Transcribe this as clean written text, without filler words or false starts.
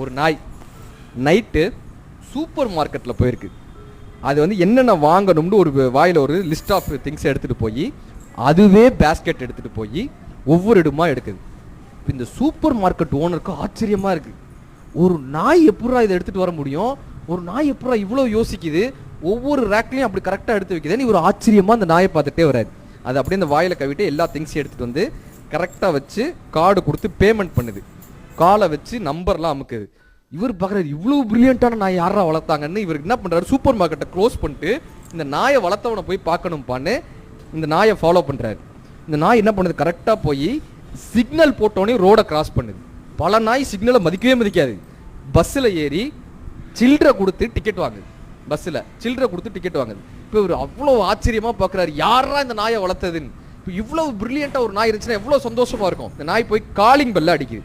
ஒரு நாய் night super மார்க்கெட்டில் போயிருக்கு. அது வந்து என்னென்ன வாங்கணும்னு ஒரு வாயில் ஒரு லிஸ்ட் ஆஃப் திங்ஸ் எடுத்துகிட்டு போய் அதுவே பேஸ்கெட் எடுத்துகிட்டு போய் ஒவ்வொரு இடமா எடுக்குது. இப்போ இந்த சூப்பர் மார்க்கெட் ஓனருக்கு ஆச்சரியமாக இருக்குது. ஒரு நாய் எப்படா இதை எடுத்துகிட்டு வர முடியும், ஒரு நாய் எப்படா இவ்வளோ யோசிக்குது, ஒவ்வொரு ரேக்லையும் அப்படி கரெக்டாக எடுத்து வைக்குதுன்னு இவர் ஆச்சரியமாக அந்த நாயை பார்த்துட்டே வராது. அது அப்படியே அந்த வாயில் கவிட்டு எல்லா திங்ஸையும் எடுத்துகிட்டு வந்து கரெக்டாக வச்சு கார்டு கொடுத்து பேமெண்ட் பண்ணுது. காலை வச்சு நம்பர்லாம் அமுக்குது. இவர் பார்க்குறாரு, இவ்வளோ பிரில்லியண்ட்டான நாய் யாரா வளர்த்தாங்கன்னு. இவருக்கு என்ன பண்ணுறாரு, சூப்பர் மார்க்கெட்டை க்ளோஸ் பண்ணிட்டு இந்த நாயை வளர்த்தவனை போய் பார்க்கணும்ப்பான்னு இந்த நாயை ஃபாலோ பண்ணுறாரு. இந்த நாய் என்ன பண்ணுது, கரெக்டாக போய் சிக்னல் போட்டோன்னே ரோடை கிராஸ் பண்ணுது. பல நாய் சிக்னலை மதிக்கவே மதிக்காது. பஸ்ஸில் ஏறி சில்லறை கொடுத்து டிக்கெட் வாங்குது. பஸ்ஸில் சில்லறை கொடுத்து டிக்கெட் வாங்குது. இப்போ இவர் அவ்வளோ ஆச்சரியமாக பார்க்குறாரு, யாரா இந்த நாயை வளர்த்ததுன்னு. இப்போ இவ்வளோ பிரில்லியண்ட்டாக ஒரு நாய் இருந்துச்சுன்னா எவ்வளோ சந்தோஷமாக இருக்கும். இந்த நாய் போய் காலிங் பெல்ல அடிக்குது.